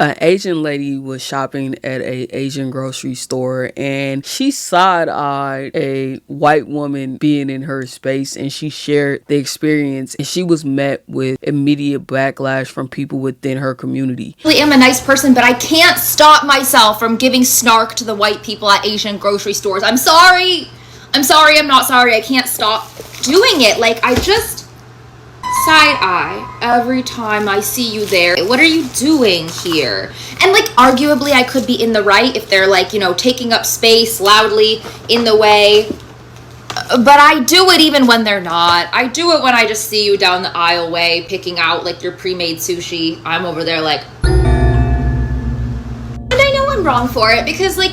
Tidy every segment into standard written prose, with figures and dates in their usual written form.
An Asian lady was shopping at a Asian grocery store and she side-eyed a white woman being in her space, and she shared the experience, and she was met with immediate backlash from people within her community. I really am a nice person, but I can't stop myself from giving snark to the white people at Asian grocery stores. I'm sorry, I'm not sorry. I can't stop doing it. Like, I just side eye every time I see you there. What are you doing here? And like, arguably I could be in the right if they're like, you know, taking up space loudly in the way, but I do it even when they're not. I do it when I just see you down the aisleway picking out like your pre-made sushi. I'm over there like, and I know I'm wrong for it because like,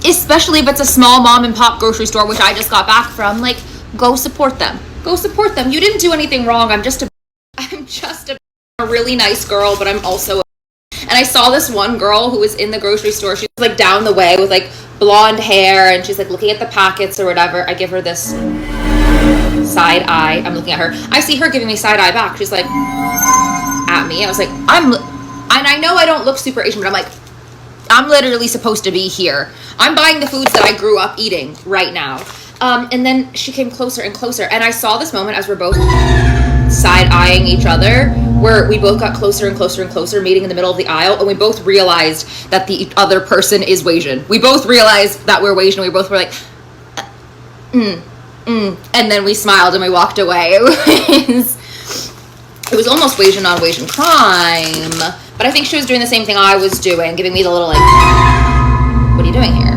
especially if it's a small mom and pop grocery store, which I just got back from, like, go support them. Go support them. You didn't do anything wrong. I'm just a really nice girl, but I'm also and I saw this one girl who was in the grocery store. She was like down the way with like blonde hair, and she's like looking at the packets or whatever. I give her this side eye. I'm looking at her. I see her giving me side eye back. She's like at me. I was like, and I know I don't look super Asian, but I'm like, I'm literally supposed to be here. I'm buying the foods that I grew up eating right now. And then she came closer and closer, and I saw this moment as we're both side-eyeing each other, where we both got closer and closer and closer, meeting in the middle of the aisle, and we both realized that the other person is Wasian. We both realized that we're Wasian, and we both were like, and then we smiled and we walked away. It was almost Wasian on Wasian crime, but I think she was doing the same thing I was doing, giving me the little like, what are you doing here?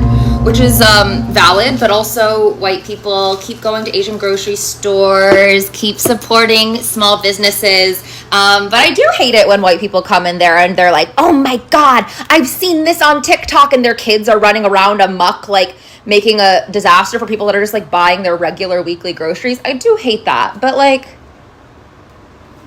Which is valid, but also white people keep going to Asian grocery stores, keep supporting small businesses. But I do hate it when white people come in there and they're like, oh my God, I've seen this on TikTok, and their kids are running around amok, like making a disaster for people that are just like buying their regular weekly groceries. I do hate that, but like,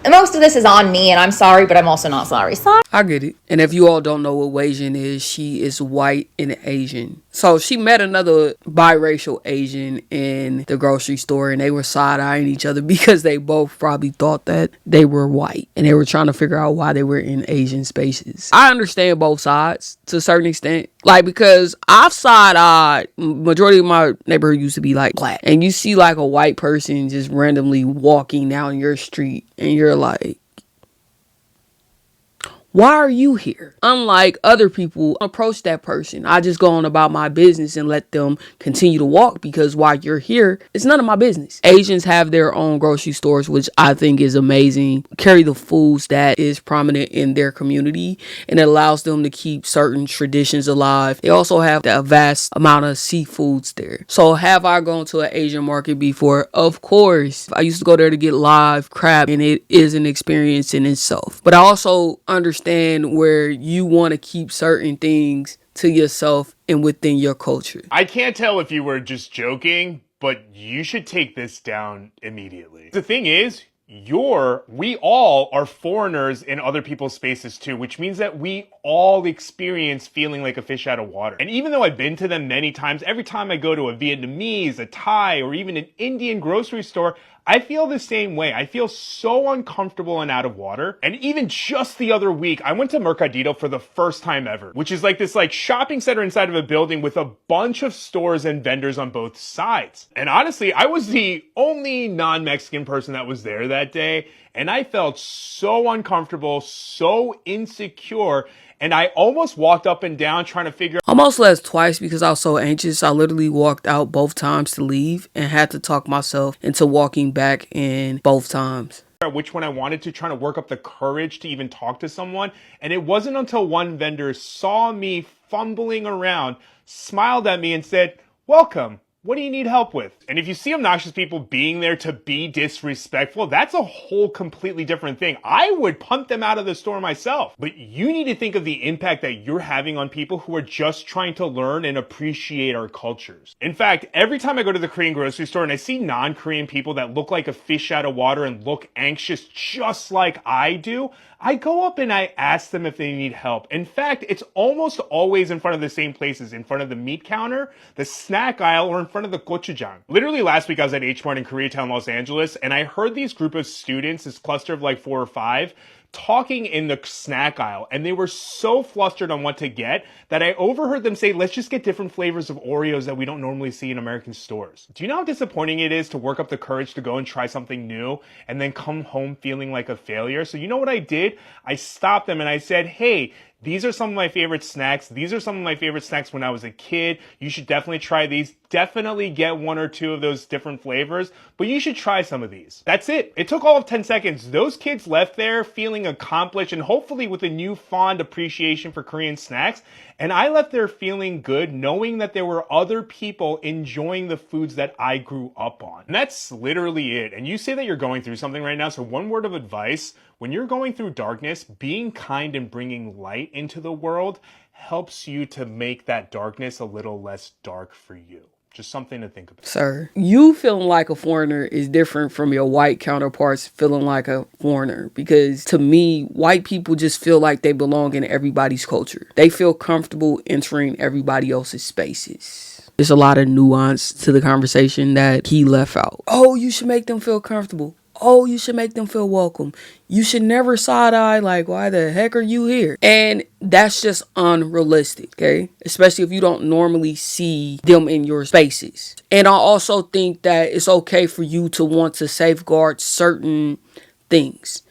most of this is on me, and I'm sorry, but I'm also not sorry. Sorry. I get it. And if you all don't know what Asian is, she is white and Asian. So she met another biracial Asian in the grocery store, and they were side-eyeing each other because they both probably thought that they were white, and they were trying to figure out why they were in Asian spaces. I understand both sides to a certain extent. Like, because I've side-eyed, majority of my neighborhood used to be like black, and you see like a white person just randomly walking down your street, and you're like, why are you here? Unlike other people, approach that person. I just go on about my business and let them continue to walk, because while you're here, it's none of my business. Asians have their own grocery stores, which I think is amazing. Carry the foods that is prominent in their community, and it allows them to keep certain traditions alive. They also have a vast amount of seafoods there. So have I gone to an Asian market before? Of course. I used to go there to get live crab, and it is an experience in itself. But I also understand where you want to keep certain things to yourself and within your culture. I can't tell if you were just joking, but you should take this down immediately. The thing is, we all are foreigners in other people's spaces too, which means that we all experience feeling like a fish out of water. And even though I've been to them many times, every time I go to a Vietnamese, a Thai, or even an Indian grocery store, I feel the same way. I feel so uncomfortable and out of water. And even just the other week, I went to Mercadito for the first time ever, which is like this like shopping center inside of a building with a bunch of stores and vendors on both sides. And honestly, I was the only non-Mexican person that was there that day. And I felt so uncomfortable, so insecure. And I almost walked up and down trying to figure out. Almost left twice because I was so anxious. I literally walked out both times to leave and had to talk myself into walking back in both times. Which one I wanted to, trying to work up the courage to even talk to someone. And it wasn't until one vendor saw me fumbling around, smiled at me and said, "Welcome. What do you need help with?" And if you see obnoxious people being there to be disrespectful, that's a whole completely different thing. I would punt them out of the store myself. But you need to think of the impact that you're having on people who are just trying to learn and appreciate our cultures. In fact, every time I go to the Korean grocery store and I see non-Korean people that look like a fish out of water and look anxious just like I do, I go up and I ask them if they need help. In fact, it's almost always in front of the same places, in front of the meat counter, the snack aisle, or in front of the gochujang. Literally last week I was at H Mart in Koreatown, Los Angeles, and I heard these group of students, this cluster of like 4 or 5, talking in the snack aisle, and they were so flustered on what to get that I overheard them say, let's just get different flavors of Oreos that we don't normally see in American stores. Do you know how disappointing it is to work up the courage to go and try something new and then come home feeling like a failure? So you know what I did? I stopped them and I said, hey, these are some of my favorite snacks. These are some of my favorite snacks when I was a kid. You should definitely try these. Definitely get one or two of those different flavors, but you should try some of these. That's it. It took all of 10 seconds. Those kids left there feeling accomplished and hopefully with a new fond appreciation for Korean snacks. And I left there feeling good, knowing that there were other people enjoying the foods that I grew up on. And that's literally it. And you say that you're going through something right now. So one word of advice: when you're going through darkness, being kind and bringing light into the world helps you to make that darkness a little less dark for you. Just something to think about. Sir, you feeling like a foreigner is different from your white counterparts feeling like a foreigner, because to me, white people just feel like they belong in everybody's culture. They feel comfortable entering everybody else's spaces. There's a lot of nuance to the conversation that he left out. Oh, you should make them feel comfortable. Oh, you should make them feel welcome. You should never side eye like, why the heck are you here? And that's just unrealistic, okay? Especially if you don't normally see them in your spaces. And I also think that it's okay for you to want to safeguard certain things.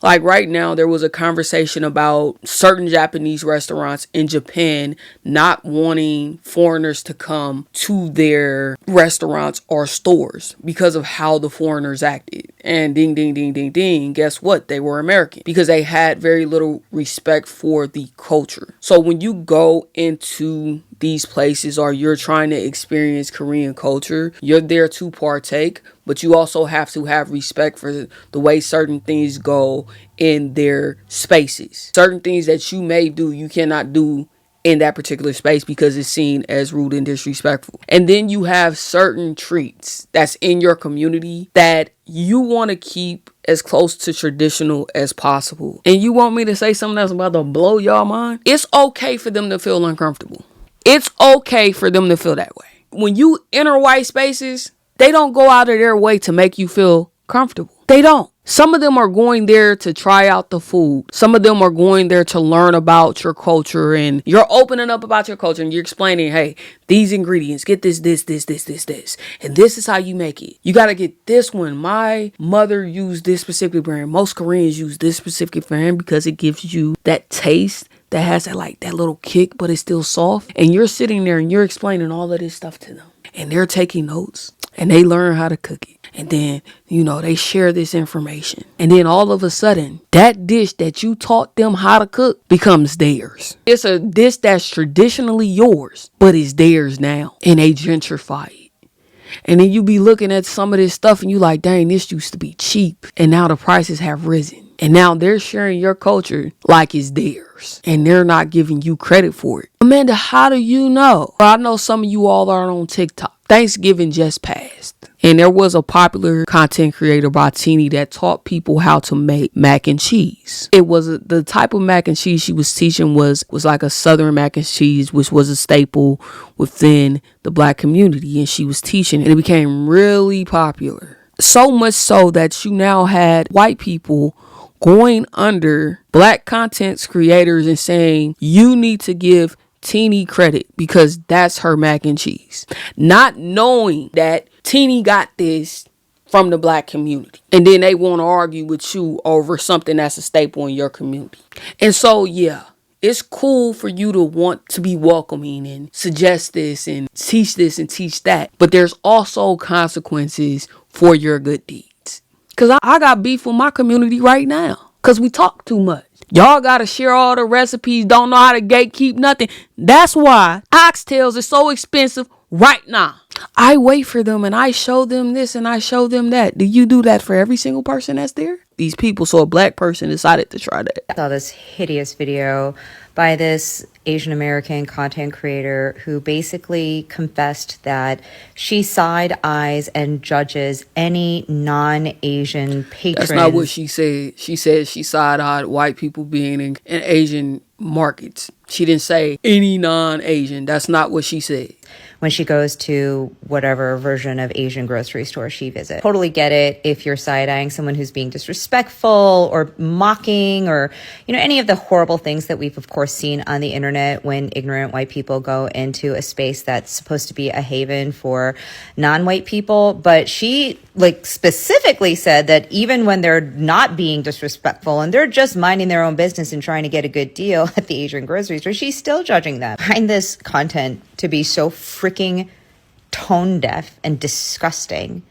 Like right now, there was a conversation about certain Japanese restaurants in Japan not wanting foreigners to come to their restaurants or stores because of how the foreigners acted. And ding, ding, ding, ding, ding. Guess what? They were American because they had very little respect for the culture. So when you go into these places or you're trying to experience Korean culture, you're there to partake, but you also have to have respect for the way certain things go in their spaces. Certain things that you may do, you cannot do in that particular space because it's seen as rude and disrespectful. And then you have certain treats that's in your community that you want to keep as close to traditional as possible. And you want me to say something that's about to blow y'all mind? It's okay for them to feel uncomfortable. It's okay for them to feel that way. When you enter white spaces, they don't go out of their way to make you feel comfortable. They don't. Some of them are going there to try out the food. Some of them are going there to learn about your culture, and you're opening up about your culture and you're explaining, hey, these ingredients, get this. And this is how you make it. You got to get this one. My mother used this specific brand. Most Koreans use this specific brand because it gives you that taste that has that little kick, but it's still soft. And you're sitting there and you're explaining all of this stuff to them. And they're taking notes and they learn how to cook it. And then, they share this information. And then all of a sudden, that dish that you taught them how to cook becomes theirs. It's a dish that's traditionally yours, but it's theirs now. And they gentrify it. And then you be looking at some of this stuff and you like, dang, this used to be cheap. And now the prices have risen. And now they're sharing your culture like it's theirs. And they're not giving you credit for it. Amanda, how do you know? I know some of you all are on TikTok. Thanksgiving just passed. And there was a popular content creator by Teeny that taught people how to make mac and cheese. It was the type of mac and cheese she was teaching was like a Southern mac and cheese, which was a staple within the Black community. And she was teaching, and it became really popular. So much so that you now had white people going under Black content creators and saying, you need to give Teeny credit because that's her mac and cheese. Not knowing that Teeny got this from the Black community. And then they want to argue with you over something that's a staple in your community. And so, yeah, it's cool for you to want to be welcoming and suggest this and teach that. But there's also consequences for your good deeds. Because I got beef with my community right now. Because we talk too much. Y'all got to share all the recipes. Don't know how to gatekeep nothing. That's why oxtails are so expensive right now. I wait for them and I show them this and I show them that. Do you do that for every single person that's there? These people. So a Black person decided to try that. I saw this hideous video by this Asian American content creator who basically confessed that she side eyes and judges any non-Asian patrons. That's not what she said. She said she side eyed white people being in Asian markets. She didn't say any non-Asian. That's not what she said. When she goes to whatever version of Asian grocery store she visits. Totally get it if you're side-eyeing someone who's being disrespectful or mocking or, any of the horrible things that we've, of course, seen on the internet when ignorant white people go into a space that's supposed to be a haven for non-white people. But she, specifically said that even when they're not being disrespectful and they're just minding their own business and trying to get a good deal at the Asian grocery store, she's still judging them. I find this content to be so freaking tone deaf and disgusting.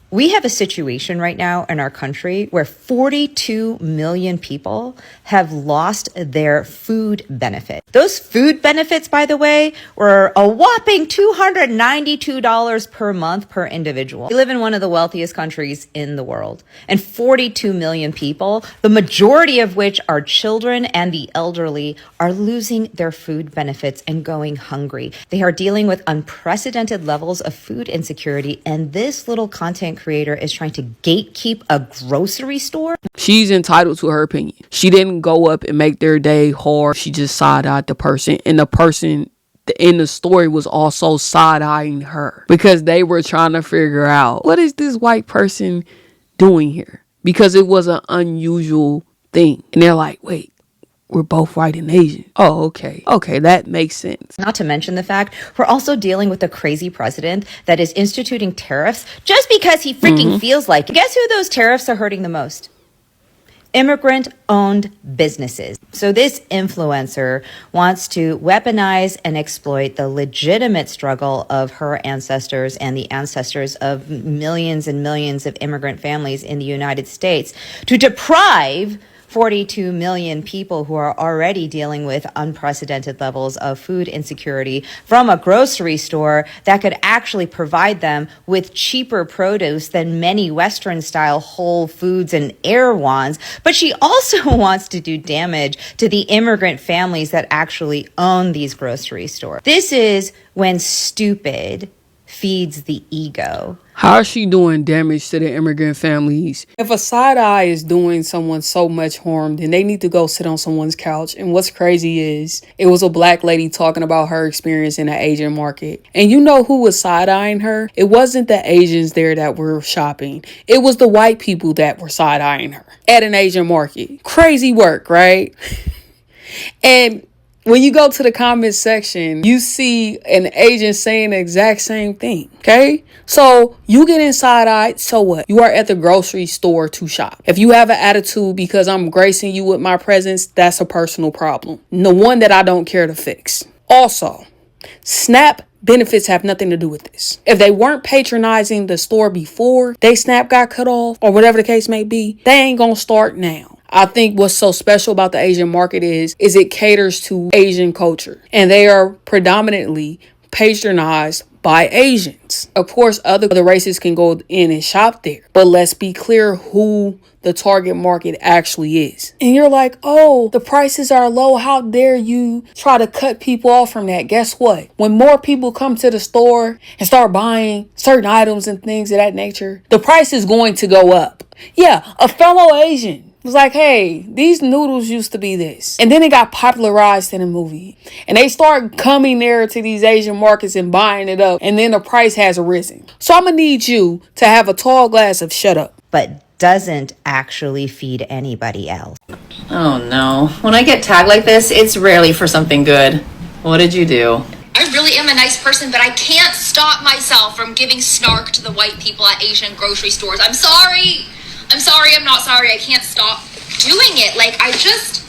We have a situation right now in our country where 42 million people have lost their food benefit. Those food benefits, by the way, were a whopping $292 per month per individual. We live in one of the wealthiest countries in the world, and 42 million people, the majority of which are children and the elderly, are losing their food benefits and going hungry. They are dealing with unprecedented levels of food insecurity, and this little content creator is trying to gatekeep a grocery store. She's entitled to her opinion. She didn't go up and make their day hard. She just side-eyed the person, and the person in the story was also side-eyeing her because they were trying to figure out, what is this white person doing here? Because it was an unusual thing. And they're like, wait, we're both white and Asian. Oh, okay. Okay, that makes sense. Not to mention the fact we're also dealing with a crazy president that is instituting tariffs just because he freaking feels like it. Guess who those tariffs are hurting the most? Immigrant-owned businesses. So this influencer wants to weaponize and exploit the legitimate struggle of her ancestors and the ancestors of millions and millions of immigrant families in the United States to deprive 42 million people who are already dealing with unprecedented levels of food insecurity from a grocery store that could actually provide them with cheaper produce than many Western-style Whole Foods and Erewhons. But she also wants to do damage to the immigrant families that actually own these grocery stores. This is when stupid feeds the ego. How is she doing damage to the immigrant families? If a side eye is doing someone so much harm, then they need to go sit on someone's couch. And what's crazy is it was a black lady talking about her experience in the Asian market. And you know who was side eyeing her? It wasn't the Asians there that were shopping. It was the white people that were side eyeing her at an Asian market. Crazy work, right? And when you go to the comments section, you see an Asian saying the exact same thing, okay? So you get inside-eyed, so what? You are at the grocery store to shop. If you have an attitude because I'm gracing you with my presence, that's a personal problem. The one that I don't care to fix. Also, SNAP benefits have nothing to do with this. If they weren't patronizing the store before they SNAP got cut off, or whatever the case may be, they ain't gonna start now. I think what's so special about the Asian market is it caters to Asian culture, and they are predominantly patronized by Asians. Of course, other races can go in and shop there, but let's be clear who the target market actually is. And you're like, oh, the prices are low. How dare you try to cut people off from that? Guess what? When more people come to the store and start buying certain items and things of that nature, the price is going to go up. Yeah, a fellow Asian was like, hey, these noodles used to be this. And then it got popularized in a movie. And they start coming there to these Asian markets and buying it up. And then the price has risen. So I'm going to need you to have a tall glass of shut up. But doesn't actually feed anybody else. Oh no. When I get tagged like this, it's rarely for something good. What did you do? I really am a nice person, but I can't stop myself from giving snark to the white people at Asian grocery stores. I'm sorry. I'm not sorry. I can't stop doing it. I just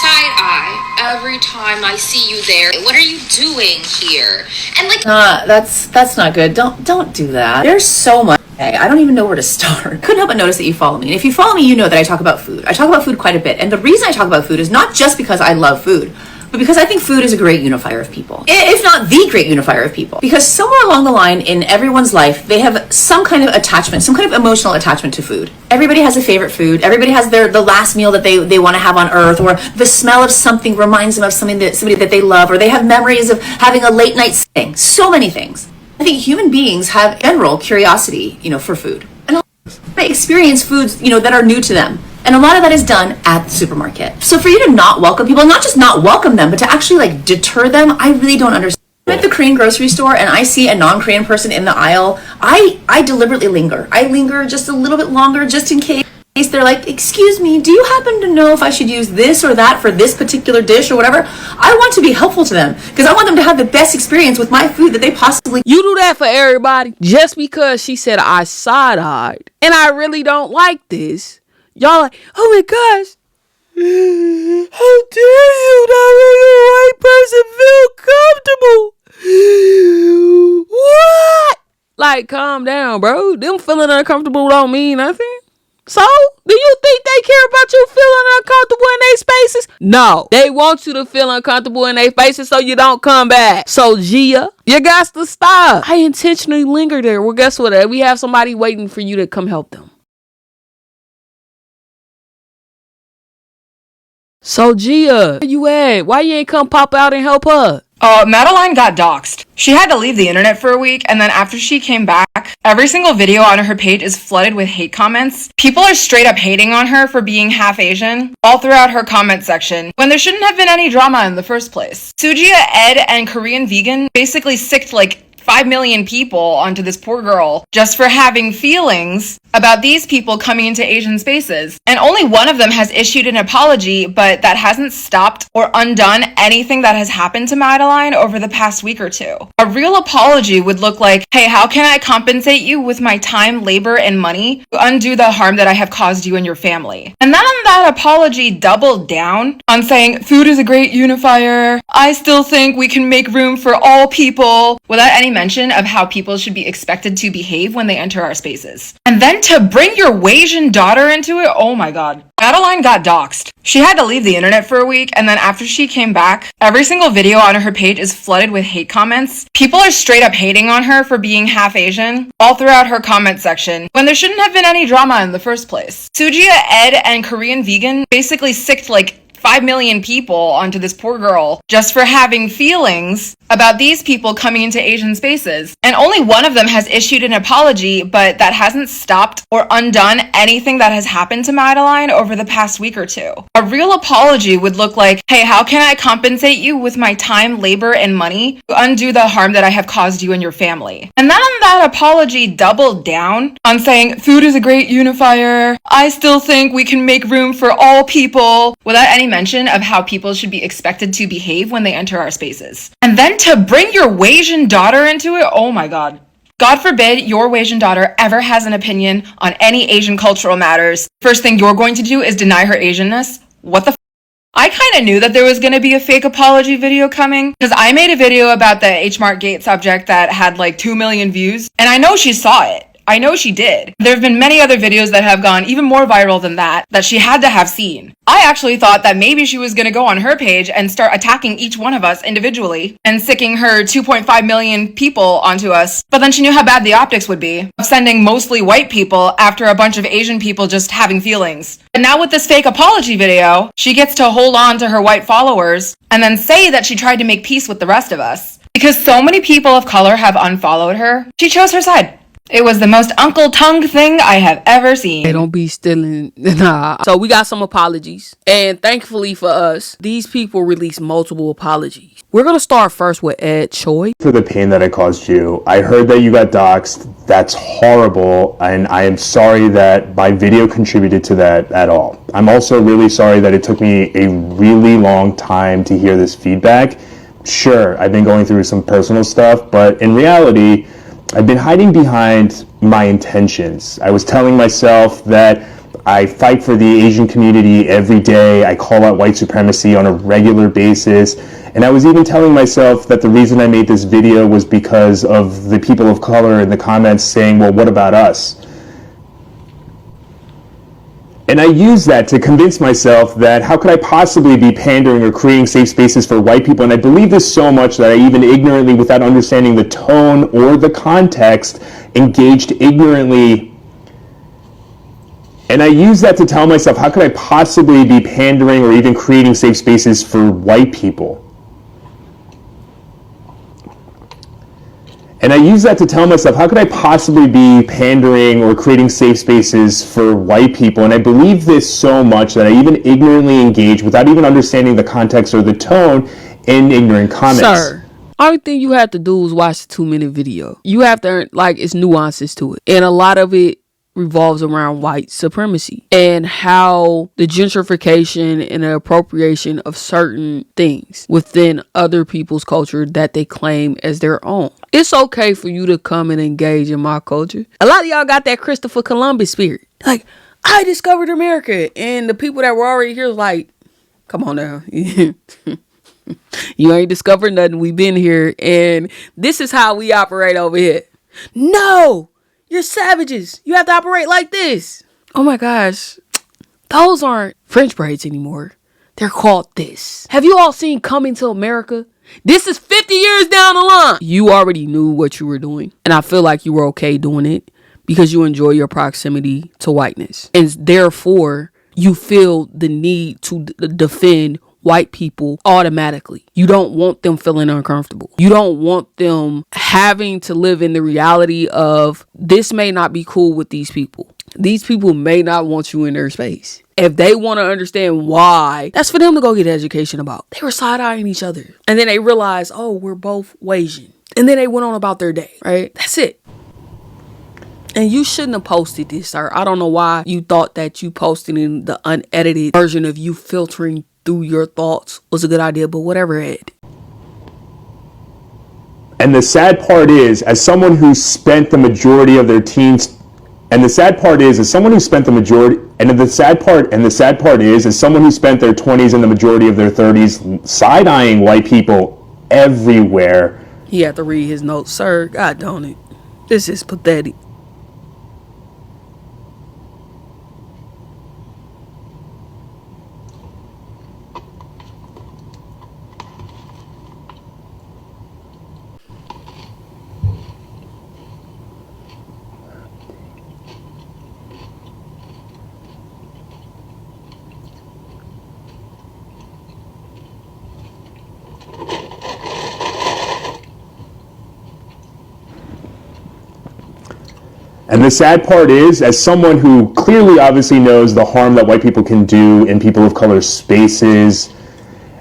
side eye every time I see you there. What are you doing here? And That's not good. Don't do that. There's so much. I don't even know where to start. Couldn't help but notice that you follow me. And if you follow me, you know that I talk about food. I talk about food quite a bit. And the reason I talk about food is not just because I love food, but because I think food is a great unifier of people. If not the great unifier of people. Because somewhere along the line in everyone's life, they have some kind of attachment, some kind of emotional attachment to food. Everybody has a favorite food. Everybody has the last meal that they want to have on earth, or the smell of something reminds them of somebody that they love, or they have memories of having a late night sitting. So many things. I think human beings have general curiosity, for food. And they experience foods, that are new to them. And a lot of that is done at the supermarket. So for you to not welcome people, not just not welcome them, but to actually like deter them, I really don't understand. I'm at the Korean grocery store and I see a non-Korean person in the aisle. I deliberately linger. I linger just a little bit longer just in case they're like, excuse me, do you happen to know if I should use this or that for this particular dish or whatever? I want to be helpful to them because I want them to have the best experience with my food that they possibly. You do that for everybody just because she said I side-eyed. And I really don't like this. Y'all like, oh my gosh. How dare you not make a white person feel comfortable? What? Like, calm down, bro. Them feeling uncomfortable don't mean nothing. So, do you think they care about you feeling uncomfortable in their spaces? No. They want you to feel uncomfortable in their spaces so you don't come back. So, Gia, you got to stop. I intentionally lingered there. Well, guess what? We have somebody waiting for you to come help them. So, Gia, where you at? Why you ain't come pop out and help her? Madeline got doxxed. She had to leave the internet for a week, and then after she came back, every single video on her page is flooded with hate comments. People are straight up hating on her for being half Asian, all throughout her comment section, when there shouldn't have been any drama in the first place. Sujia, Ed, and Korean Vegan basically sicked like 5 million people onto this poor girl just for having feelings about these people coming into Asian spaces. And only one of them has issued an apology, but that hasn't stopped or undone anything that has happened to Madeline over the past week or two. A real apology would look like, hey, how can I compensate you with my time, labor, and money to undo the harm that I have caused you and your family? And then that apology doubled down on saying, food is a great unifier. I still think we can make room for all people, without any mention of how people should be expected to behave when they enter our spaces. And then to bring your Asian daughter into it, oh my god. Madeline got doxxed. She had to leave the internet for a week, and then after she came back, every single video on her page is flooded with hate comments. People are straight up hating on her for being half Asian, all throughout her comment section, when there shouldn't have been any drama in the first place. Sujia, Ed, and Korean Vegan basically sicked like 5 million people onto this poor girl just for having feelings about these people coming into Asian spaces. And only one of them has issued an apology, but that hasn't stopped or undone anything that has happened to Madeline over the past week or two. A real apology would look like, hey, how can I compensate you with my time, labor, and money to undo the harm that I have caused you and your family? And then that apology doubled down on saying, food is a great unifier. I still think we can make room for all people, without any mention of how people should be expected to behave when they enter our spaces. And then to bring your Asian daughter into it, oh my god. God forbid your Asian daughter ever has an opinion on any Asian cultural matters. First thing you're going to do is deny her Asianness? What the f? I kind of knew that there was going to be a fake apology video coming because I made a video about the H Mart Gate subject that had like 2 million views, and I know she saw it. I know she did. There have been many other videos that have gone even more viral than that she had to have seen. I actually thought that maybe she was going to go on her page and start attacking each one of us individually and sicking her 2.5 million people onto us. But then she knew how bad the optics would be of sending mostly white people after a bunch of Asian people just having feelings. And now with this fake apology video, she gets to hold on to her white followers and then say that she tried to make peace with the rest of us. Because so many people of color have unfollowed her, she chose her side. It was the most Uncle Tongue thing I have ever seen. They don't be stealing. Nah. So we got some apologies. And thankfully for us, these people released multiple apologies. We're going to start first with Ed Choi. For the pain that I caused you. I heard that you got doxxed. That's horrible. And I am sorry that my video contributed to that at all. I'm also really sorry that it took me a really long time to hear this feedback. Sure, I've been going through some personal stuff, but in reality, I've been hiding behind my intentions. I was telling myself that I fight for the Asian community every day. I call out white supremacy on a regular basis. And I was even telling myself that the reason I made this video was because of the people of color in the comments saying, well, what about us? And I used that to convince myself that how could I possibly be pandering or creating safe spaces for white people? And I believe this so much that I even ignorantly, without understanding the tone or the context, engaged ignorantly. And I used that to tell myself, how could I possibly be pandering or even creating safe spaces for white people? And I use that to tell myself, how could I possibly be pandering or creating safe spaces for white people? And I believe this so much that I even ignorantly engage without even understanding the context or the tone in ignorant comments. Sir, only thing you have to do is watch the 2-minute video. You have to, it's nuances to it. And a lot of it revolves around white supremacy and how the gentrification and the appropriation of certain things within other people's culture that they claim as their own. It's okay for you to come and engage in my culture. A lot of y'all got that Christopher Columbus spirit. Like, I discovered America. And the people that were already here was like, come on now. You ain't discovered nothing. We've been here. And this is how we operate over here. No! You're savages. You have to operate like this. Oh my gosh. Those aren't French braids anymore. They're called this. Have you all seen Coming to America? This is 50 years down the line. You already knew what you were doing. And I feel like you were okay doing it because you enjoy your proximity to whiteness. And therefore, you feel the need to defend white people automatically. You don't want them feeling uncomfortable. You don't want them having to live in the reality of this may not be cool with these people. These people may not want you in their space. If they want to understand why, that's for them to go get education about. They were side-eyeing each other. And then they realized, oh, we're both Asian. And then they went on about their day, right? That's it. And you shouldn't have posted this, sir. I don't know why you thought that you posting in the unedited version of you filtering through your thoughts was a good idea, but whatever, Ed. And the sad part is, as someone who spent the majority of their teens, and the sad part is, as someone who spent the majority, and the sad part is, as someone who spent their 20s and the majority of their 30s side-eyeing white people everywhere. He had to read his notes, sir. God don't it. This is pathetic. And the sad part is, as someone who clearly obviously knows the harm that white people can do in people of color spaces,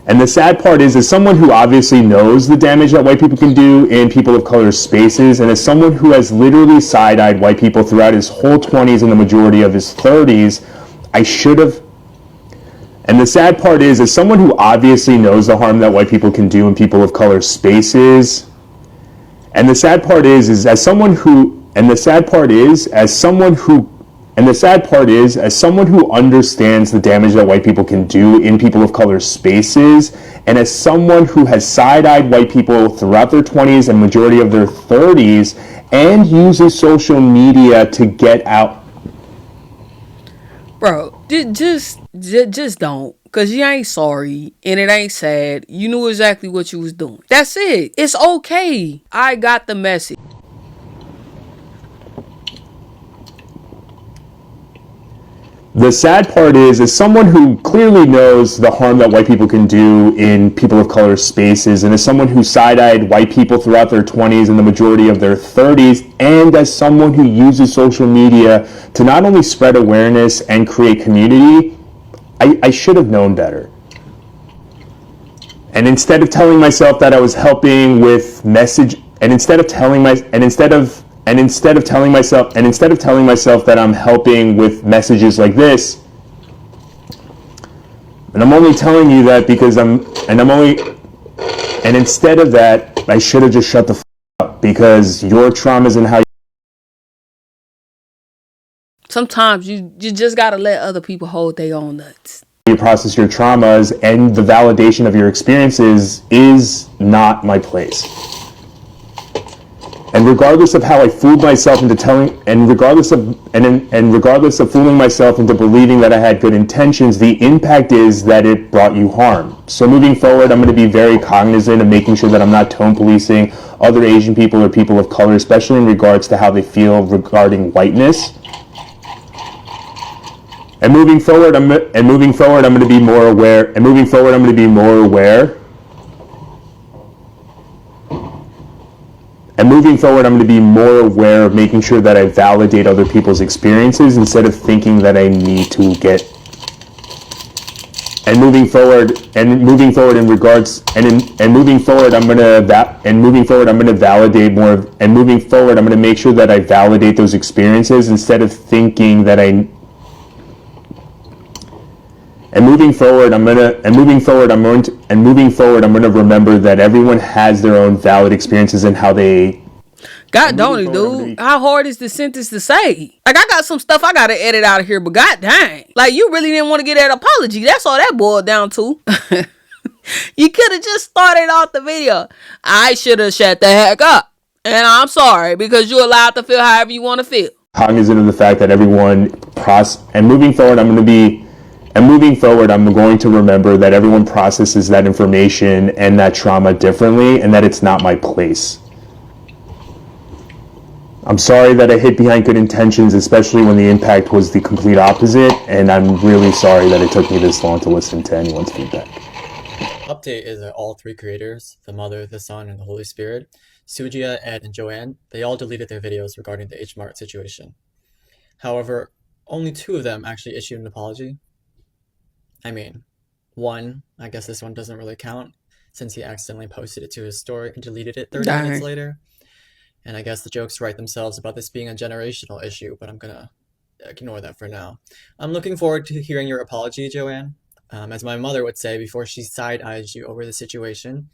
and the sad part is, as someone who obviously knows the damage that white people can do in people of color spaces, and as someone who has literally side-eyed white people throughout his whole 20s and the majority of his 30s, I should have. And the sad part is, as someone who obviously knows the harm that white people can do in people of color spaces, and the sad part is as someone who understands the damage that white people can do in people of color spaces, and as someone who has side-eyed white people throughout their 20s and majority of their 30s, and uses social media to get out. Bro, just don't. Because you ain't sorry, and it ain't sad. You knew exactly what you was doing. That's it. It's okay. I got the message. The sad part is, as someone who clearly knows the harm that white people can do in people of color spaces, and as someone who side-eyed white people throughout their 20s and the majority of their 30s, and as someone who uses social media to not only spread awareness and create community, I should have known better. And instead of telling myself that I was helping with message, and instead of telling myself that I'm helping with messages like this, and I'm only telling you that because and instead of that, I should have just shut the f up, because your traumas and how Sometimes you just gotta let other people hold their own nuts. you process your traumas and the validation of your experiences is not my place. And regardless of how I fooled myself into regardless of fooling myself into believing that I had good intentions, the impact is that it brought you harm. So moving forward, I'm going to be very cognizant of making sure that I'm not tone policing other Asian people or people of color, especially in regards to how they feel regarding whiteness. And moving forward, I'm going to be more aware. And moving forward, I'm going to be more aware of making sure that I validate other people's experiences instead of thinking that I need to get. And moving forward in regards, and moving forward, I'm going to validate more of, and moving forward, I'm going to make sure that I validate those experiences instead of thinking that I'm going to remember that everyone has their own valid experiences and how they. God don't it, dude. How hard is this sentence to say? Like, I got some stuff I gotta edit out of here, but god dang. Like, you really didn't want to get that apology. That's all that boiled down to. You could have just started off the video. I should have shut the heck up. And I'm sorry, because you're allowed to feel however you want to feel. Cognizant of the fact that everyone and moving forward, I'm going to remember that everyone processes that information and that trauma differently, and that it's not my place. I'm sorry that I hid behind good intentions, especially when the impact was the complete opposite, and I'm really sorry that it took me this long to listen to anyone's feedback. Update is that all three creators, the Mother, the Son, and the Holy Spirit, Sujia, Ed, and Joanne, they all deleted their videos regarding the H Mart situation. However, only 2 of them actually issued an apology. I mean, one, I guess this one doesn't really count, since he accidentally posted it to his story and deleted it 30 minutes later. And I guess the jokes write themselves about this being a generational issue, but I'm gonna ignore that for now. I'm looking forward to hearing your apology, Joanne. As my mother would say before she side-eyes you over the situation,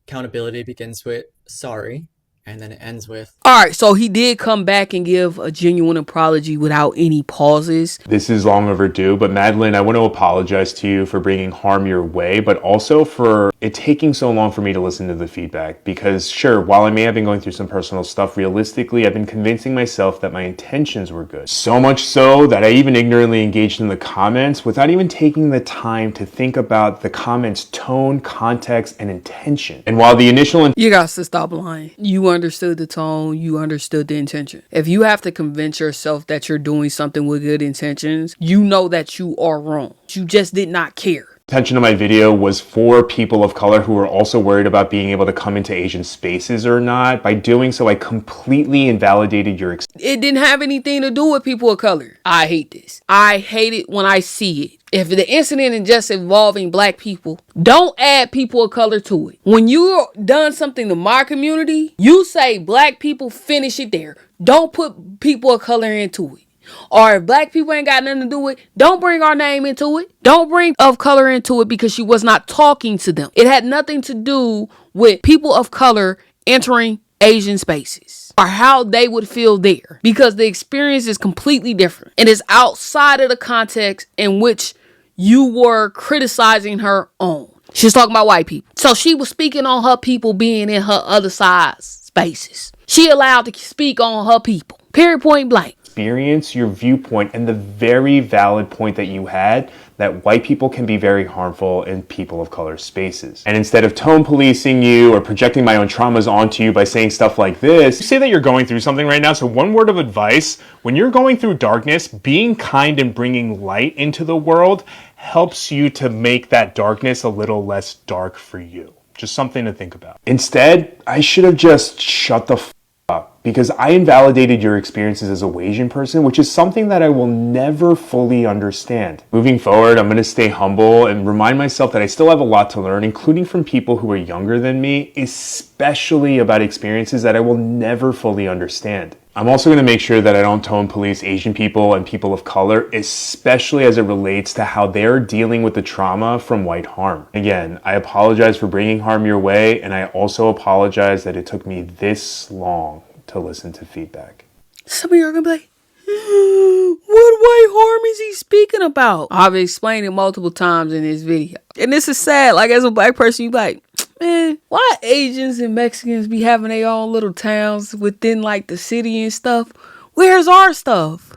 accountability begins with sorry, and then it ends with... Alright, so he did come back and give a genuine apology without any pauses. This is long overdue, but Madeline, I want to apologize to you for bringing harm your way, but also for it taking so long for me to listen to the feedback. Because sure, while I may have been going through some personal stuff, realistically, I've been convincing myself that my intentions were good. So much so that I even ignorantly engaged in the comments without even taking the time to think about the comments' tone, context, and intention. And while the initial... You got to stop lying. You understood the tone, you understood the intention. If you have to convince yourself that you're doing something with good intentions, you know that you are wrong. You just did not care. Intention of my video was for people of color who were also worried about being able to come into Asian spaces or not. By doing so, I completely invalidated your It didn't have anything to do with people of color. I hate this. I hate it when I see it. If the incident is just involving black people, don't add people of color to it. When you done something to my community, you say black people, finish it there. Don't put people of color into it. Or if black people ain't got nothing to do with it, don't bring our name into it. Don't bring of color into it because she was not talking to them. It had nothing to do with people of color entering Asian spaces or how they would feel there, because the experience is completely different. It is outside of the context in which you were criticizing her on. She's talking about white people. So she was speaking on her people being in her other side's spaces. She allowed to speak on her people. Period, point blank. Experience, your viewpoint, and the very valid point that you had that white people can be very harmful in people of color spaces. And instead of tone policing you or projecting my own traumas onto you by saying stuff like this, you say that you're going through something right now. So one word of advice, when you're going through darkness, being kind and bringing light into the world helps you to make that darkness a little less dark for you. Just something to think about. Instead, I should have just shut the f up, because I invalidated your experiences as a Asian person, which is something that I will never fully understand. Moving forward, I'm going to stay humble and remind myself that I still have a lot to learn, including from people who are younger than me, especially about experiences that I will never fully understand. I'm also going to make sure that I don't tone police Asian people and people of color, especially as it relates to how they're dealing with the trauma from white harm. Again, I apologize for bringing harm your way, and I also apologize that it took me this long to listen to feedback. Some of you are going to be like, what white harm is he speaking about? I've explained it multiple times in this video. And this is sad. Like, as a black person, you be like, man, why Asians and Mexicans be having their own little towns within like the city and stuff? Where's our stuff?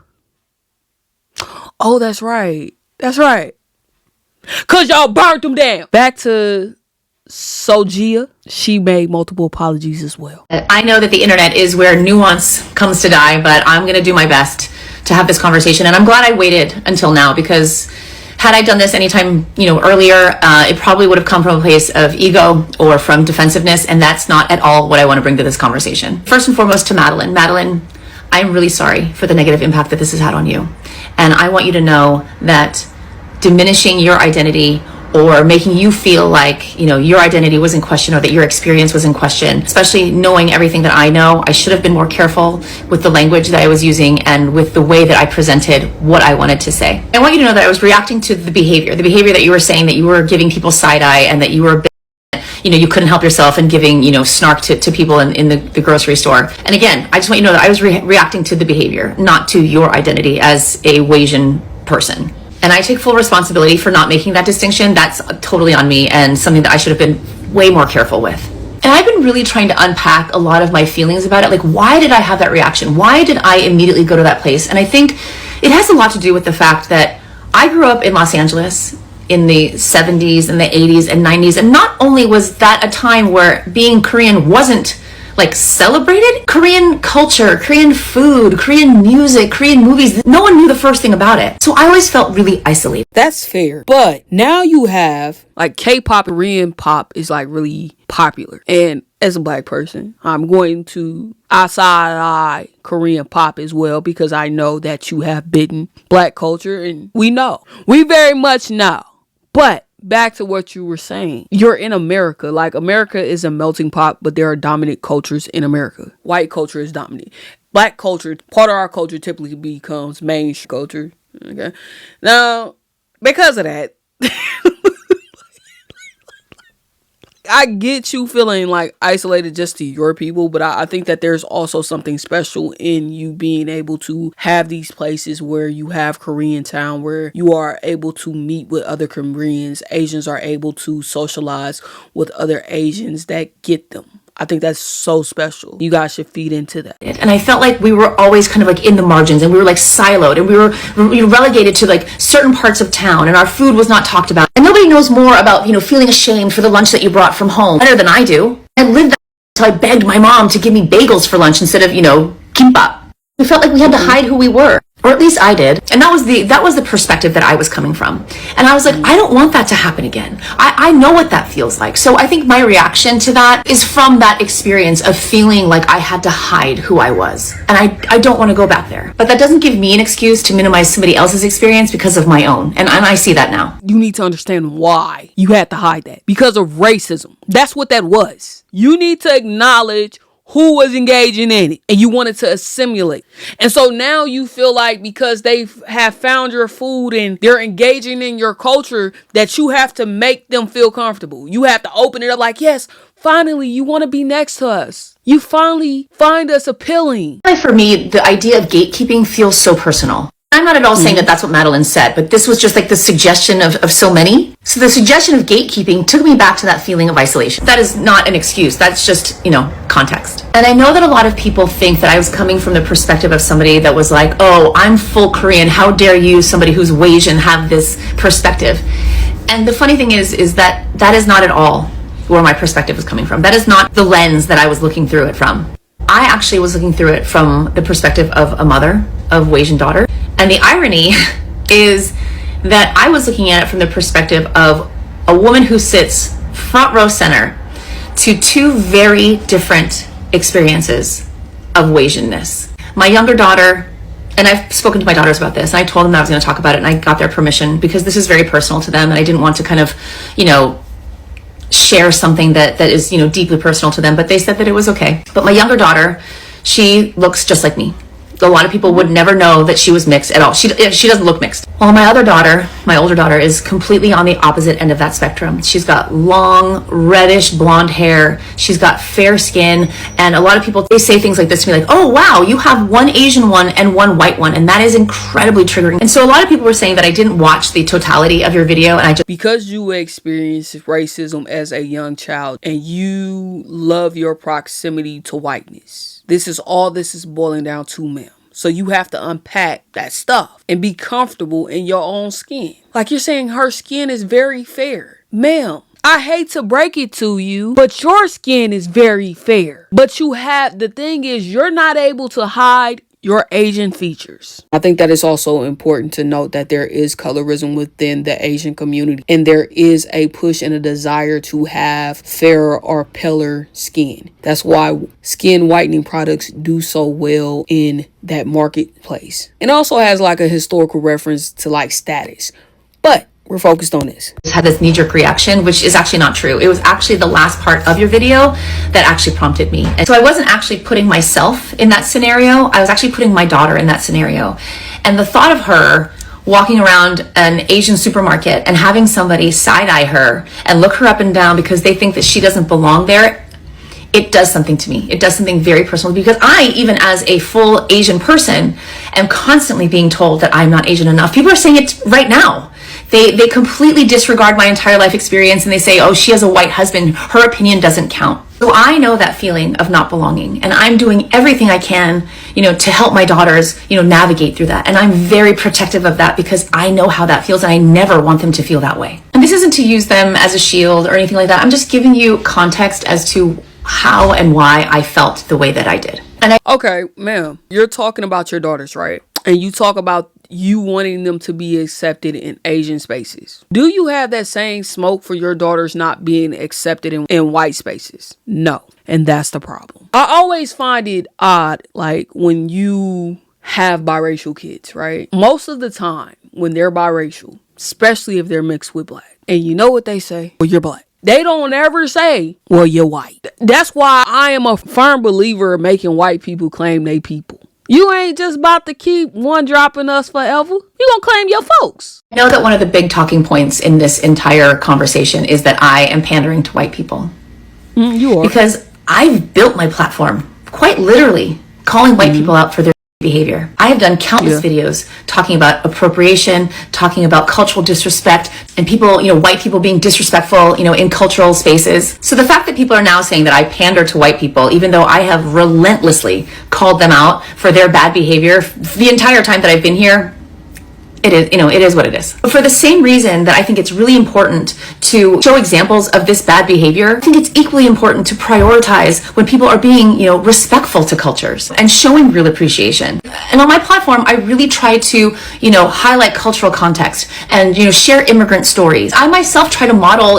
Oh, that's right. That's right. Cause y'all burnt them down. Back to Sojia. She made multiple apologies as well. I know that the internet is where nuance comes to die, but I'm going to do my best to have this conversation. And I'm glad I waited until now, because Had I done this anytime, earlier, it probably would have come from a place of ego or from defensiveness, and that's not at all what I want to bring to this conversation. First and foremost, to Madeline. Madeline, I'm really sorry for the negative impact that this has had on you. And I want you to know that diminishing your identity or making you feel like, your identity was in question or that your experience was in question, especially knowing everything that I know, I should have been more careful with the language that I was using and with the way that I presented what I wanted to say. I want you to know that I was reacting to the behavior that you were saying, that you were giving people side eye and that you were you couldn't help yourself and giving, snark to people in the grocery store. And again, I just want you to know that I was reacting to the behavior, not to your identity as a Asian person. And I take full responsibility for not making that distinction. That's totally on me and something that I should have been way more careful with. And I've been really trying to unpack a lot of my feelings about it. Like, why did I have that reaction? Why did I immediately go to that place? And I think it has a lot to do with the fact that I grew up in Los Angeles in the 70s and the 80s and 90s. And not only was that a time where being Korean wasn't like celebrated, Korean culture, Korean food, Korean music, Korean movies, no one knew the first thing about it. So I always felt really isolated. That's fair. But now you have like K-pop, Korean pop is like really popular. And as a black person, I'm going to side Korean pop as well, because I know that you have bitten black culture, and we very much know. But back to what you were saying, you're in America. Like, America is a melting pot, but there are dominant cultures in America. White culture is dominant. Black culture, part of our culture typically becomes mainstream culture. Okay. Now, because of that, I get you feeling like isolated just to your people, but I think that there's also something special in you being able to have these places where you have Korean town, where you are able to meet with other Koreans. Asians are able to socialize with other Asians that get them. I think that's so special. You guys should feed into that. And I felt like we were always kind of like in the margins, and we were like siloed, and we were relegated to like certain parts of town, and our food was not talked about. And nobody knows more about, feeling ashamed for the lunch that you brought from home better than I do. I lived that until I begged my mom to give me bagels for lunch instead of, kimbap. We felt like we had to hide who we were. Or at least I did. And that was the perspective that I was coming from. And I was like, I don't want that to happen again. I know what that feels like. So I think my reaction to that is from that experience of feeling like I had to hide who I was. And I don't want to go back there. But that doesn't give me an excuse to minimize somebody else's experience because of my own. And I see that now. You need to understand why you had to hide that. Because of racism. That's what that was. You need to acknowledge who was engaging in it, and you wanted to assimilate. And so now you feel like because they have found your food and they're engaging in your culture, that you have to make them feel comfortable. You have to open it up like, yes, finally, you want to be next to us. You finally find us appealing. For me, the idea of gatekeeping feels so personal. I'm not at all saying that that's what Madeline said, but this was just like the suggestion of so many. So the suggestion of gatekeeping took me back to that feeling of isolation. That is not an excuse. That's just, context. And I know that a lot of people think that I was coming from the perspective of somebody that was like, oh, I'm full Korean. How dare you, somebody who's Asian, have this perspective? And the funny thing is that is not at all where my perspective was coming from. That is not the lens that I was looking through it from. I actually was looking through it from the perspective of a mother of Asian daughter. And the irony is that I was looking at it from the perspective of a woman who sits front row center to two very different experiences of Asianness. My younger daughter, and I've spoken to my daughters about this, and I told them that I was going to talk about it, and I got their permission because this is very personal to them, and I didn't want to kind of, share something that is, deeply personal to them, but they said that it was okay. But my younger daughter, she looks just like me. A lot of people would never know that she was mixed at all. She doesn't look mixed. While my other daughter, my older daughter, is completely on the opposite end of that spectrum. She's got long, reddish blonde hair. She's got fair skin. And a lot of people, they say things like this to me, like, oh, wow, you have one Asian one and one white one. And that is incredibly triggering. And so a lot of people were saying that I didn't watch the totality of your video. And because you experienced racism as a young child and you love your proximity to whiteness. This is boiling down to, ma'am. So you have to unpack that stuff and be comfortable in your own skin. Like you're saying her skin is very fair. Ma'am, I hate to break it to you, but your skin is very fair. But the thing is, you're not able to hide your Asian features. I think that it's also important to note that there is colorism within the Asian community, and there is a push and a desire to have fairer or paler skin. That's why skin whitening products do so well in that marketplace. It also has like a historical reference to like status, but we're focused on this. Had this knee-jerk reaction, which is actually not true. It was actually the last part of your video that actually prompted me. And so I wasn't actually putting myself in that scenario. I was actually putting my daughter in that scenario. And the thought of her walking around an Asian supermarket and having somebody side-eye her and look her up and down because they think that she doesn't belong there, it does something to me. It does something very personal, because I, even as a full Asian person, am constantly being told that I'm not Asian enough. People are saying it right now. They completely disregard my entire life experience, and they say, oh, she has a white husband, her opinion doesn't count. So I know that feeling of not belonging, and I'm doing everything I can, to help my daughters, navigate through that. And I'm very protective of that because I know how that feels, and I never want them to feel that way. And this isn't to use them as a shield or anything like that. I'm just giving you context as to how and why I felt the way that I did. Okay, ma'am, you're talking about your daughters, right? And you talk about you wanting them to be accepted in Asian spaces. Do you have that same smoke for your daughters not being accepted in white spaces? No. And that's the problem. I always find it odd, like when you have biracial kids, right? Most of the time when they're biracial, especially if they're mixed with black, and you know what they say? Well, you're black. They don't ever say, well, you're white. That's why I am a firm believer of making white people claim they people. You ain't just about to keep one dropping us forever. You gonna claim your folks. I know that one of the big talking points in this entire conversation is that I am pandering to white people. You are. Because I've built my platform, quite literally, calling white people out for their behavior. I have done countless videos talking about appropriation, talking about cultural disrespect, and people, white people being disrespectful, in cultural spaces. So the fact that people are now saying that I pander to white people, even though I have relentlessly called them out for their bad behavior the entire time that I've been here, it is what it is. But for the same reason that I think it's really important to show examples of this bad behavior, I think it's equally important to prioritize when people are being, respectful to cultures and showing real appreciation. And on my platform, I really try to, highlight cultural context and, share immigrant stories. I myself try to model,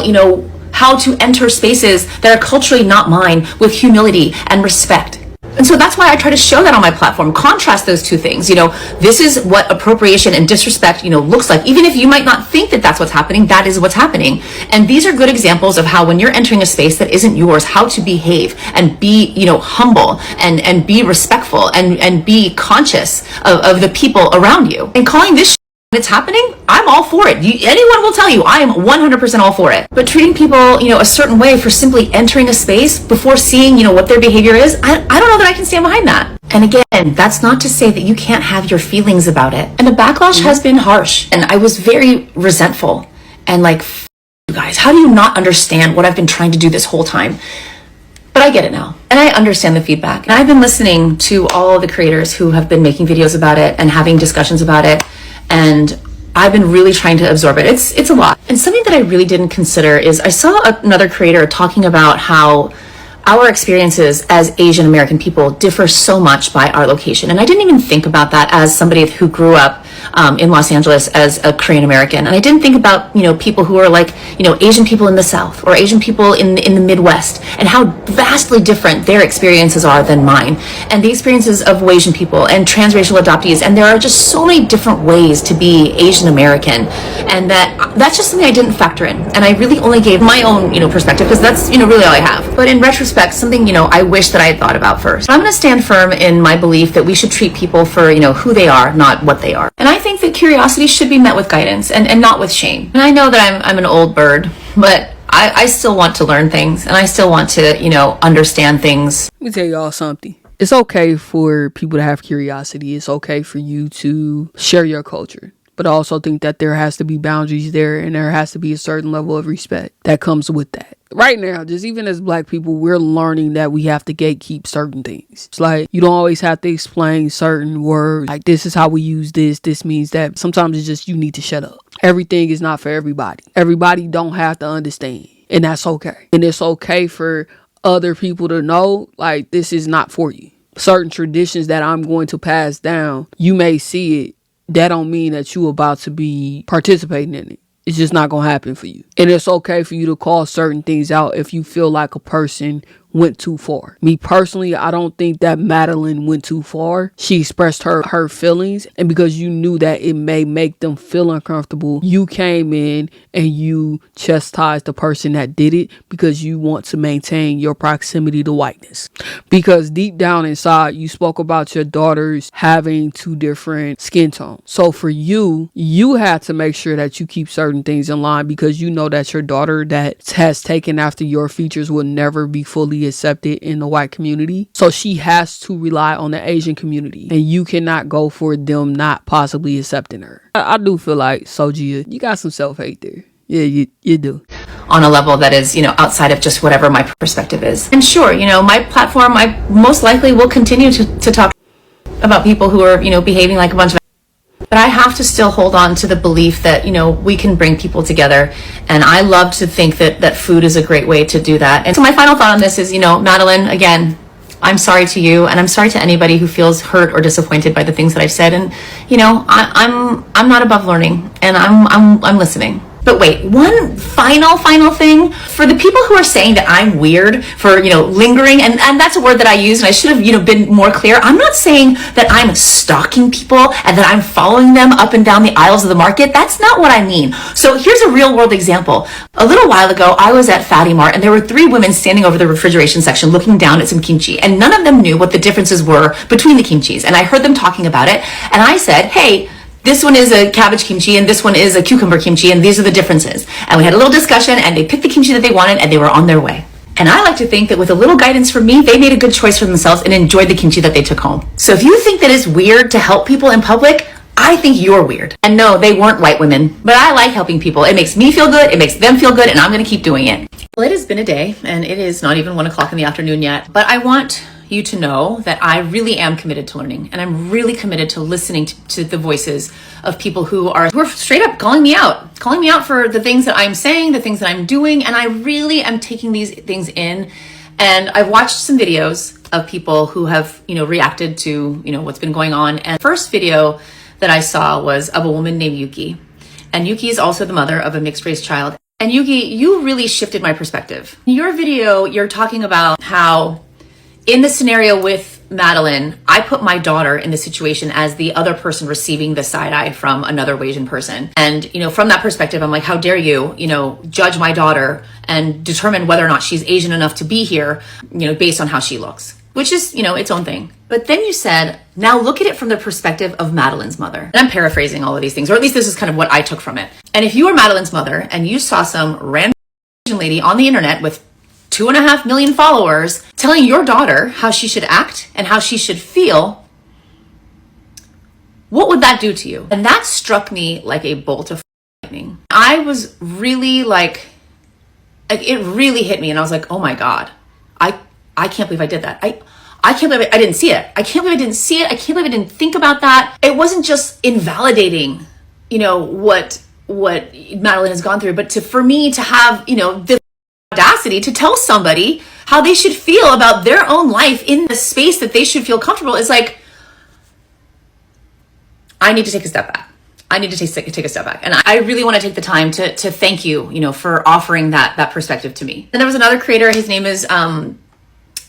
how to enter spaces that are culturally not mine with humility and respect. And so that's why I try to show that on my platform, contrast those two things. This is what appropriation and disrespect, looks like. Even if you might not think that that's what's happening, that is what's happening. And these are good examples of how, when you're entering a space that isn't yours, how to behave and be, humble and be respectful and be conscious of the people around you. And calling this when it's happening, I'm all for it. Anyone will tell you I am 100% all for it. But treating people, a certain way for simply entering a space before seeing, what their behavior is, I don't know that I can stand behind that. And again, that's not to say that you can't have your feelings about it. And the backlash has been harsh. And I was very resentful and like, you guys, how do you not understand what I've been trying to do this whole time? But I get it now. And I understand the feedback. And I've been listening to all the creators who have been making videos about it and having discussions about it. And I've been really trying to absorb it. It's a lot. And something that I really didn't consider is I saw another creator talking about how our experiences as Asian American people differ so much by our location. And I didn't even think about that as somebody who grew up in Los Angeles as a Korean American. And I didn't think about, people who are like, Asian people in the South or Asian people in the Midwest, and how vastly different their experiences are than mine, and the experiences of Asian people and transracial adoptees. And there are just so many different ways to be Asian American. And that's just something I didn't factor in. And I really only gave my own, perspective, because that's, really all I have. But in retrospect, something, I wish that I had thought about first. I'm going to stand firm in my belief that we should treat people for, who they are, not what they are. And I think that curiosity should be met with guidance and not with shame. And I know that I'm an old bird, but I still want to learn things, and I still want to, understand things. Let me tell y'all something. It's okay for people to have curiosity. It's okay for you to share your culture. But I also think that there has to be boundaries there, and there has to be a certain level of respect that comes with that. Right now, just even as black people, we're learning that we have to gatekeep certain things. It's like, you don't always have to explain certain words. Like, this is how we use this. This means that. Sometimes it's just you need to shut up. Everything is not for everybody. Everybody don't have to understand. And that's okay. And it's okay for other people to know, like, this is not for you. certain traditions that I'm going to pass down, you may see it. That don't mean that you about to be participating in it. It's just not going to happen for you. And it's okay for you to call certain things out if you feel like a person went too far. Me personally, I don't think that Madeline went too far. She expressed her feelings, and because you knew that it may make them feel uncomfortable, you came in and you chastised the person that did it because you want to maintain your proximity to whiteness. Because deep down inside, you spoke about your daughters having 2 different skin tones. So for you had to make sure that you keep certain things in line, because you know that your daughter that has taken after your features will never be fully accepted in the white community. So she has to rely on the Asian community, and you cannot go for them not possibly accepting her. I do feel like, Sojia, you got some self-hate there. Yeah, you do. On a level that is, outside of just whatever my perspective is. And sure, my platform, I most likely will continue to talk about people who are, behaving like a bunch of, but I have to still hold on to the belief that, we can bring people together. And I love to think that food is a great way to do that. And so my final thought on this is, Madeline, again, I'm sorry to you, and I'm sorry to anybody who feels hurt or disappointed by the things that I've said. And, I'm not above learning, and I'm listening. But wait, one final thing for the people who are saying that I'm weird for, lingering, and that's a word that I use, and I should have, been more clear. I'm not saying that I'm stalking people and that I'm following them up and down the aisles of the market. That's not what I mean. So here's a real world example. A little while ago, I was at Fatty Mart, and there were 3 women standing over the refrigeration section looking down at some kimchi, and none of them knew what the differences were between the kimchis. And I heard them talking about it, and I said, hey, this one is a cabbage kimchi and this one is a cucumber kimchi, and these are the differences. And we had a little discussion, and they picked the kimchi that they wanted, and they were on their way. And I like to think that with a little guidance from me, they made a good choice for themselves and enjoyed the kimchi that they took home. So if you think that it's weird to help people in public, I think you're weird. And no, they weren't white women, but I like helping people. It makes me feel good, it makes them feel good, and I'm gonna keep doing it. Well, it has been a day, and it is not even 1 o'clock in the afternoon yet, but I want you to know that I really am committed to learning, and I'm really committed to listening to the voices of people who are straight up calling me out for the things that I'm saying, the things that I'm doing, and I really am taking these things in. And I've watched some videos of people who have, reacted to, what's been going on. And the first video that I saw was of a woman named Yuki. And Yuki is also the mother of a mixed race child. And Yuki, you really shifted my perspective. In your video, you're talking about how in the scenario with Madeline, I put my daughter in the situation as the other person receiving the side eye from another Asian person. And, from that perspective, I'm like, how dare you, judge my daughter and determine whether or not she's Asian enough to be here, based on how she looks, which is, its own thing. But then you said, now look at it from the perspective of Madeline's mother. And I'm paraphrasing all of these things, or at least this is kind of what I took from it. And if you were Madeline's mother and you saw some random Asian lady on the internet with 2.5 million followers telling your daughter how she should act and how she should feel, what would that do to you? And that struck me like a bolt of lightning. I was really like it really hit me, and I was like, oh my God, I can't believe I did that. I can't believe I didn't see it. I can't believe I didn't see it. I can't believe I didn't think about that. It wasn't just invalidating, what Madeline has gone through, but for me to have, the audacity to tell somebody how they should feel about their own life in the space that they should feel comfortable is like, I need to take a step back. I need to take a step back. And I really want to take the time to thank you, for offering that perspective to me. And there was another creator, his name is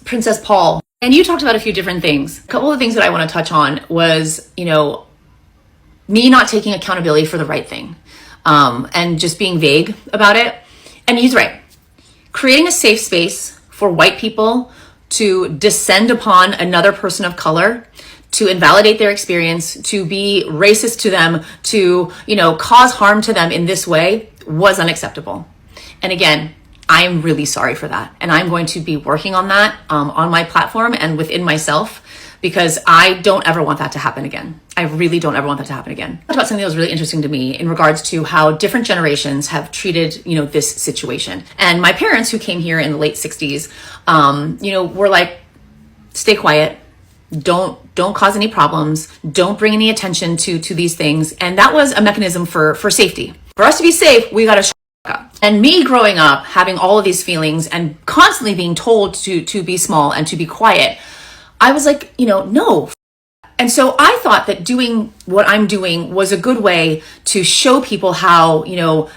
Princess Paul. And you talked about a few different things. A couple of things that I want to touch on was, me not taking accountability for the right thing, and just being vague about it. And he's right. Creating a safe space for white people to descend upon another person of color, to invalidate their experience, to be racist to them, to, cause harm to them in this way was unacceptable. And again, I'm really sorry for that. And I'm going to be working on that on my platform and within myself, because I don't ever want that to happen again. I really don't ever want that to happen again. I talked about something that was really interesting to me in regards to how different generations have treated, this situation. And my parents, who came here in the late 60s, were like, stay quiet. Don't cause any problems. Don't bring any attention to these things. And that was a mechanism for safety. For us to be safe, we got to shut up. And me growing up, having all of these feelings and constantly being told to be small and to be quiet, I was like, no. And so I thought that doing what I'm doing was a good way to show people how,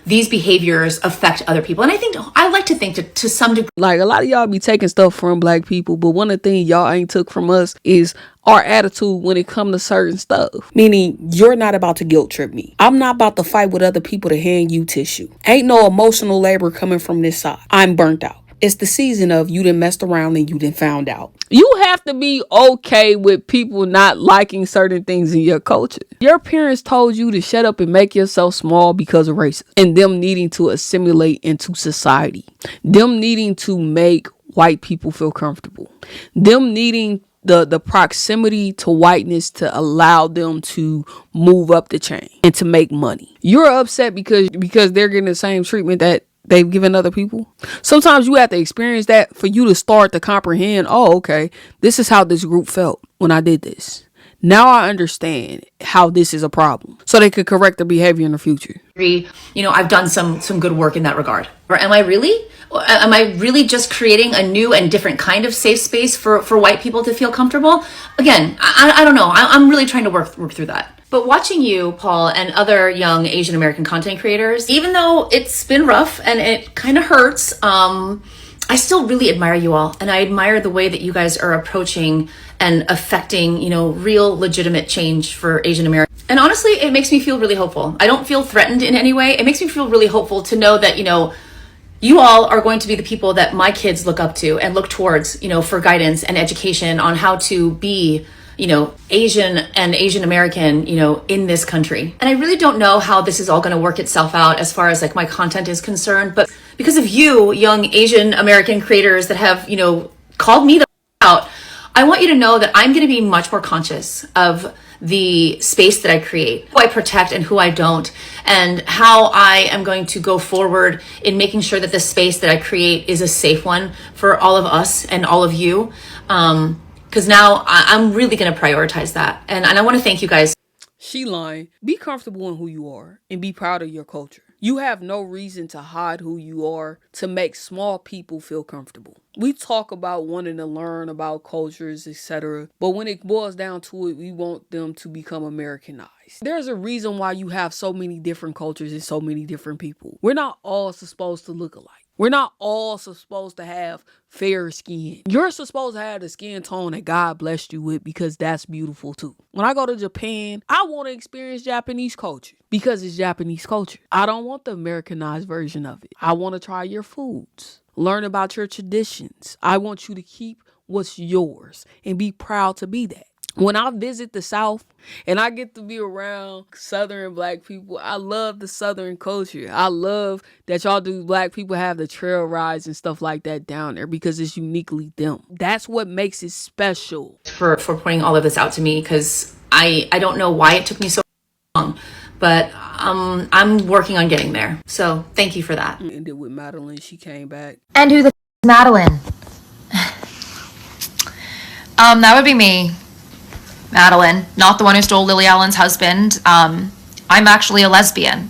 these behaviors affect other people. And I like to think to some degree. Like, a lot of y'all be taking stuff from black people, but one of the things y'all ain't took from us is our attitude when it comes to certain stuff. Meaning, you're not about to guilt trip me. I'm not about to fight with other people to hand you tissue. Ain't no emotional labor coming from this side. I'm burnt out. It's the season of you done messed around and you done found out. You have to be okay with people not liking certain things in your culture. Your parents told you to shut up and make yourself small because of racism and them needing to assimilate into society. Them needing to make white people feel comfortable. Them needing the proximity to whiteness to allow them to move up the chain and to make money. You're upset because they're getting the same treatment that they've given other people. Sometimes you have to experience that for you to start to comprehend, oh, okay, this is how this group felt when I did this. Now I understand how this is a problem, so they could correct their behavior in the future. I've done some good work in that regard. Or am I really just creating a new and different kind of safe space for white people to feel comfortable? Again, I don't know. I'm really trying to work through that. But watching you, Paul, and other young Asian American content creators, even though it's been rough and it kind of hurts, I still really admire you all. And I admire the way that you guys are approaching and affecting, real legitimate change for Asian Americans. And honestly, it makes me feel really hopeful. I don't feel threatened in any way. It makes me feel really hopeful to know that, you all are going to be the people that my kids look up to and look towards, for guidance and education on how to be Asian and Asian American, in this country. And I really don't know how this is all going to work itself out as far as like my content is concerned. But because of you, young Asian American creators that have, called me out, I want you to know that I'm going to be much more conscious of the space that I create, who I protect and who I don't, and how I am going to go forward in making sure that the space that I create is a safe one for all of us and all of you. Because now I'm really going to prioritize that. And I want to thank you guys. She lying. Be comfortable in who you are and be proud of your culture. You have no reason to hide who you are to make small people feel comfortable. We talk about wanting to learn about cultures, etc. But when it boils down to it, we want them to become Americanized. There's a reason why you have so many different cultures and so many different people. We're not all supposed to look alike. We're not all supposed to have fair skin. You're supposed to have the skin tone that God blessed you with because that's beautiful too. When I go to Japan, I want to experience Japanese culture because it's Japanese culture. I don't want the Americanized version of it. I want to try your foods, learn about your traditions. I want you to keep what's yours and be proud to be that. When I visit the South and I get to be around Southern black people, I love the Southern culture. I love that y'all black people have the trail rides and stuff like that down there because it's uniquely them. That's what makes it special. For pointing all of this out to me, because I don't know why it took me so long, but I'm working on getting there. So thank you for that. And then with Madeline, she came back. And who the is Madeline? That would be me. Madeline, not the one who stole Lily Allen's husband. I'm actually a lesbian.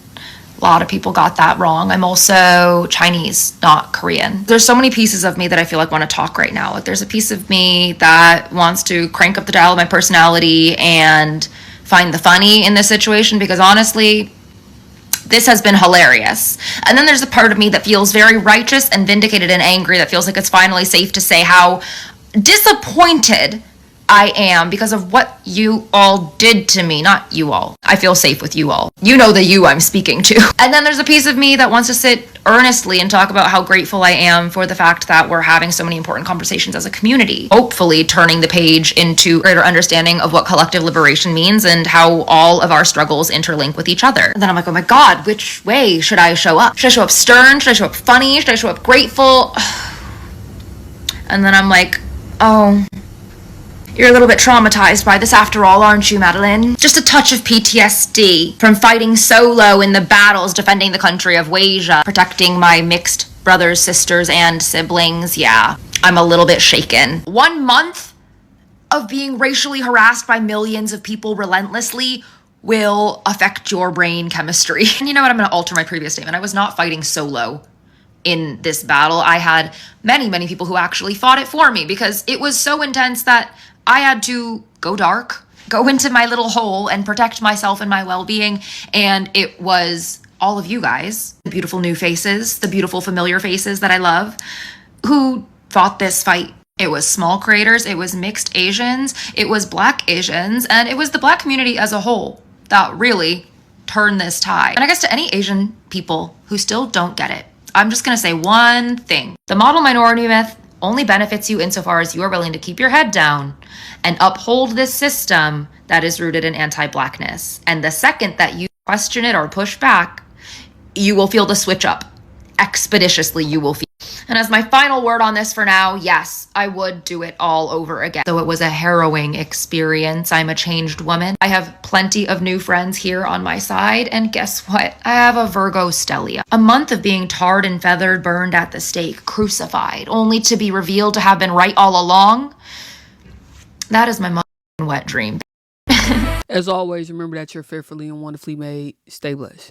A lot of people got that wrong. I'm also Chinese, not Korean. There's so many pieces of me that I feel like want to talk right now. Like there's a piece of me that wants to crank up the dial of my personality and find the funny in this situation because honestly, this has been hilarious. And then there's a part of me that feels very righteous and vindicated and angry that feels like it's finally safe to say how disappointed I am because of what you all did to me. Not you all. I feel safe with you all. You know the you I'm speaking to. And then there's a piece of me that wants to sit earnestly and talk about how grateful I am for the fact that we're having so many important conversations as a community. Hopefully turning the page into greater understanding of what collective liberation means and how all of our struggles interlink with each other. And then I'm like, oh my God, which way should I show up? Should I show up stern? Should I show up funny? Should I show up grateful? And then I'm like, oh, you're a little bit traumatized by this after all, aren't you, Madeline? Just a touch of PTSD from fighting solo in the battles defending the country of Wasia, protecting my mixed brothers, sisters, and siblings. Yeah, I'm a little bit shaken. 1 month of being racially harassed by millions of people relentlessly will affect your brain chemistry. And you know what? I'm going to alter my previous statement. I was not fighting solo in this battle. I had many, many people who actually fought it for me because it was so intense that I had to go dark, go into my little hole and protect myself and my well-being. And it was all of you guys, the beautiful new faces, the beautiful familiar faces that I love, who fought this fight. It was small creators, it was mixed Asians, it was Black Asians, and it was the Black community as a whole that really turned this tide. And I guess to any Asian people who still don't get it, I'm just gonna say one thing. The model minority myth only benefits you insofar as you are willing to keep your head down and uphold this system that is rooted in anti-Blackness. And the second that you question it or push back, you will feel the switch up. Expeditiously, you will feel. And as my final word on this for now, yes, I would do it all over again. So it was a harrowing experience. I'm a changed woman. I have plenty of new friends here on my side. And guess what? I have a Virgo stellia. A month of being tarred and feathered, burned at the stake, crucified, only to be revealed to have been right all along. That is my wet dream. As always, remember that you're fearfully and wonderfully made. Stay blessed.